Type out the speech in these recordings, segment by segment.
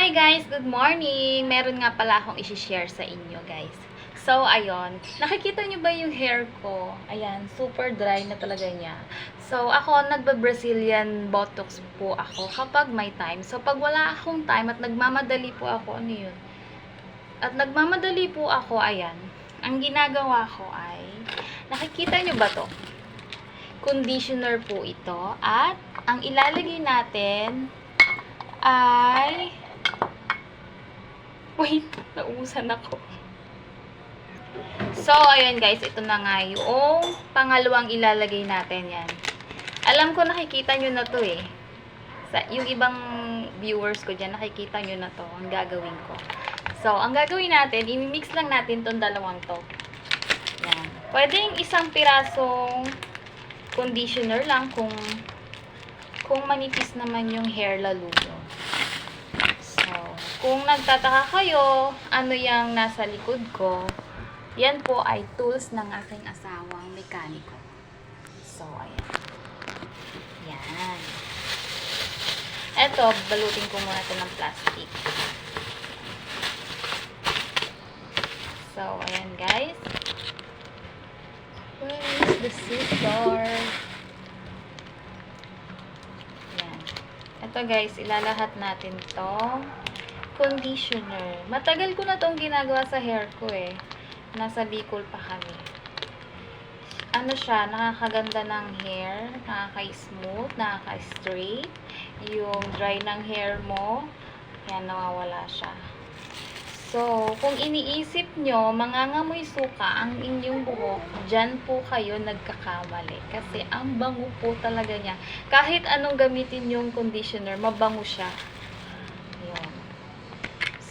Hi guys! Good morning! Meron nga pala akong isi-share sa inyo guys. So, ayun. Nakikita nyo ba yung hair ko? Ayan, super dry na talaga niya. So, ako, nagba-Brazilian Botox po ako kapag may time. So, pag wala akong time at nagmamadali po ako, ano yun? At nagmamadali po ako, ayan. Ang ginagawa ko ay, nakikita nyo ba to? Conditioner po ito. At, ang ilalagay natin ay wait, nauusan ako. So, ayun guys, ito na nga yung pangalawang ilalagay natin yan. Alam ko nakikita nyo na to eh. Yung ibang viewers ko dyan, nakikita nyo na to, ang gagawin ko. So, ang gagawin natin, imimix lang natin tong dalawang to. Yan. Pwedeng isang pirasong conditioner lang kung manipis naman yung hair lalo nyo. Kung nagtataka kayo, ano yung nasa likod ko, yan po ay tools ng aking asawang mekaniko. So, ayan. Yan. Eto, balutin ko muna ito ng plastic. So, ayan guys. Where is the scissors? Yan. Eto guys, ilalahat natin to conditioner. Matagal ko na tong ginagawa sa hair ko eh. Nasa Bicol pa kami. Ano siya, nakakaganda ng hair, nakaka-smooth, nakaka-straight. Yung dry ng hair mo, yan, nawawala siya. So, kung iniisip nyo, mangangamoy suka ang inyong buhok, dyan po kayo nagkakamali. Kasi ang bango po talaga niya. Kahit anong gamitin yung conditioner, mabango siya.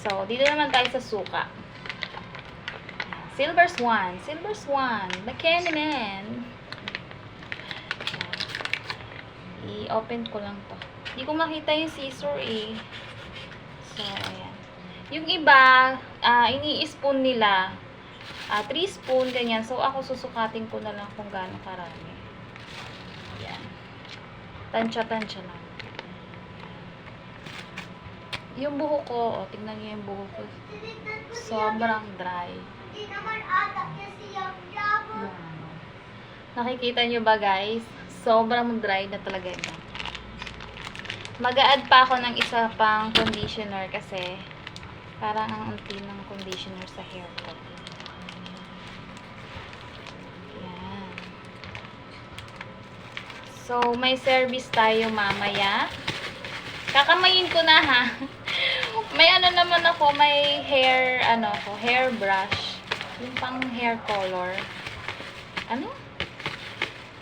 So, dito naman tayo sa suka. Silver Swan. Silver Swan. The Candyman. I-open ko lang to. Hindi ko makita yung scissor eh. So, ayan. Yung iba, ini-spoon nila. 3 spoon, ganyan. So, ako susukatin ko na lang kung gaano karami. Ayan. Tansya-tansya lang. Yung buhok ko, tingnan niyo yung buhok ko. Sobrang dry. Nakikita niyo ba guys? Sobrang dry na talaga ito. Mag-a-add pa ako ng isa pang conditioner kasi parang ang unti ng conditioner sa hair ko. Yan. So, may service tayo mamaya. Kakamayin ko na ha. May ano naman ako, may hair, hair brush. Yung pang hair color. Ano?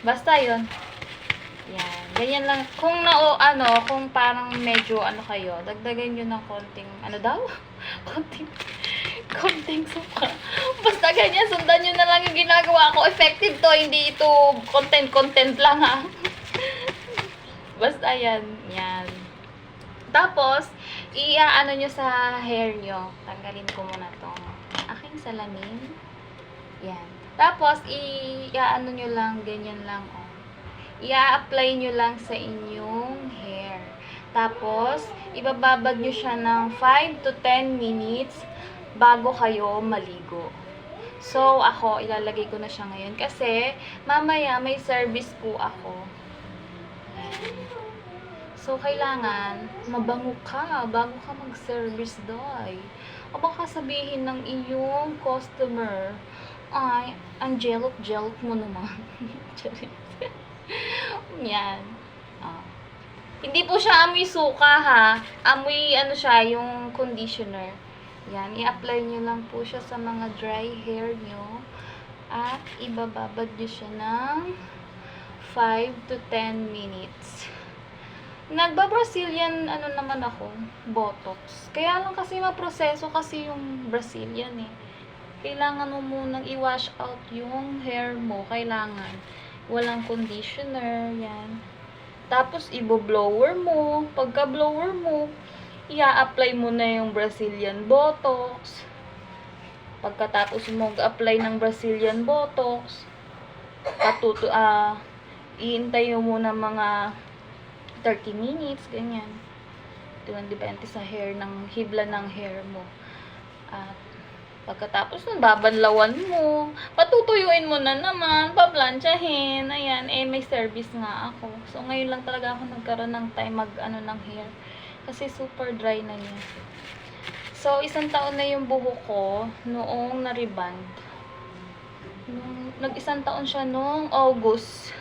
Basta yun. Yan. Ganyan lang. Kung kung parang medyo kayo, dagdagan nyo ng konting, konting suka. Basta ganyan, sundan nyo na lang yung ginagawa ko. Effective to, hindi ito content lang ha. Basta yan. Yan. Tapos, i-ano nyo sa hair nyo. Tanggalin ko muna tong aking salamin. Yan. Tapos, i-ano nyo lang, ganyan lang, oh. I-apply nyo lang sa inyong hair. Tapos, ibababad nyo siya ng 5 to 10 minutes bago kayo maligo. So, ako, ilalagay ko na siya ngayon kasi mamaya may service po ako. Yan. So, kailangan mabango ka bago ka mag-service doy. O baka sabihin ng iyong customer, ay, ang jelok mo naman. Yan. Oh. Hindi po siya amoy suka ha. Amoy siya, yung conditioner. Yan, i-apply nyo lang po siya sa mga dry hair nyo. At ibababad nyo siya ng 5 to 10 minutes. Nagba-Brazilian, naman ako, Botox. Kaya lang kasi maproseso kasi yung Brazilian eh. Kailangan mo munang i-wash out yung hair mo. Kailangan. Walang conditioner, yan. Tapos, ibo-blower mo. Pagka-blower mo, i-apply mo na yung Brazilian Botox. Pagkatapos mo mag-apply ng Brazilian Botox, iintay mo muna mga 30 minutes, ganyan. Depende sa hair ng hibla ng hair mo. At pagkatapos nun, babanlawan mo, patutuyuin mo na naman, paplansyahin, ayan, may service nga ako. So, ngayon lang talaga ako nagkaroon ng time ng hair. Kasi super dry na niya. So, 1 taon na yung buhok ko noong na-reband. Nag-1 taon siya noong August.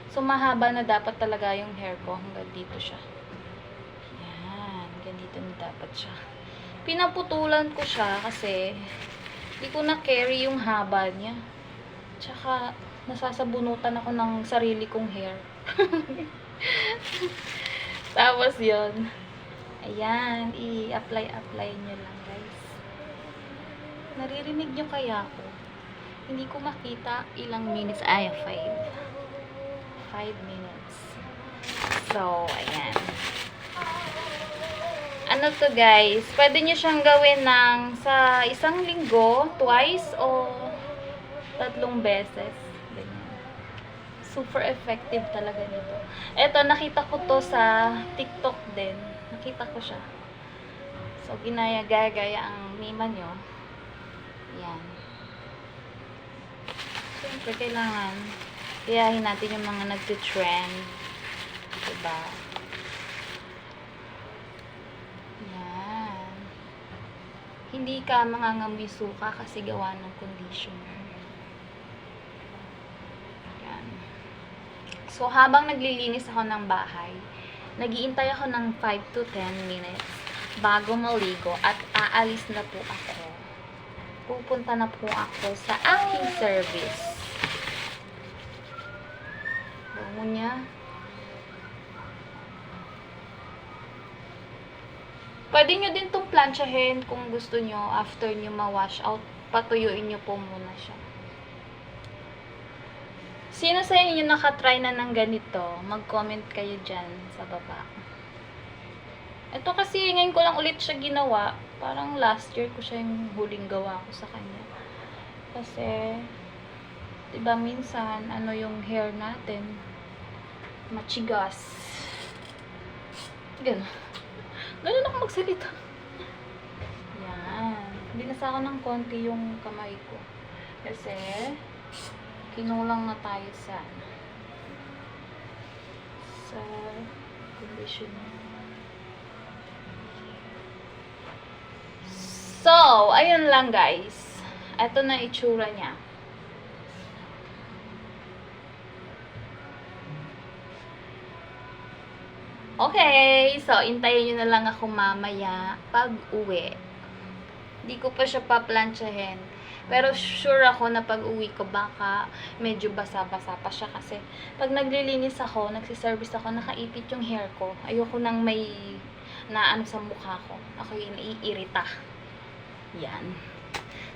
So, mahaba na dapat talaga yung hair ko. Hanggang dito siya. Yan. Hanggang dito na dapat siya. Pinaputulan ko siya kasi hindi ko na-carry yung haba niya. Tsaka, nasasabunutan ako ng sarili kong hair. Tapos yun. Ayan. I-apply nyo lang, guys. Naririnig nyo kaya ako? Hindi ko makita ilang minutes. 5 minutes. So, ayan. Ano to, guys? Pwede nyo siyang gawin sa 1 linggo, twice, o 3 beses. Ganyan. Super effective talaga nito. Eto, nakita ko to sa TikTok din. Nakita ko siya. So, gaya ang mima nyo. Yan. Siyempre, kailangan tiyahin natin yung mga nagtitrend. Diba? Yan. Hindi ka mangangamoy suka kasi gawa ng conditioner. Yan. So, habang naglilinis ako ng bahay, nag-iintay ako ng 5 to 10 minutes bago maligo at aalis na po ako. Pupunta na po ako sa aking service. Bango niya. Pwede nyo din itong plansyahin kung gusto nyo after nyo ma-wash out. Patuyuin nyo po muna siya. Sino sa inyo nakatry na ng ganito? Mag-comment kayo dyan sa baba. Ito kasi ngayon ko lang ulit siya ginawa. Parang last year ko siya yung huling gawa ko sa kanya. Kasi, diba minsan, yung hair natin, machigas. Ganun ako magsalita. Yan. Binasa ko ng konti yung kamay ko. Kasi, kinulang na tayo sa conditioner. So, ayun lang, guys. Ito na itsura niya. Okay, so intayin nyo na lang ako mamaya pag uwi. Hindi ko pa siya paplansyahin. Pero sure ako na pag uwi ko baka medyo basa-basa pa siya kasi pag naglilinis ako, nagsiservice ako, nakaipit yung hair ko. Ayoko nang may naano sa mukha ko. Ako yung naiirita. Yan.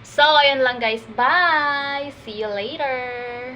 So, ayun lang, guys. Bye! See you later!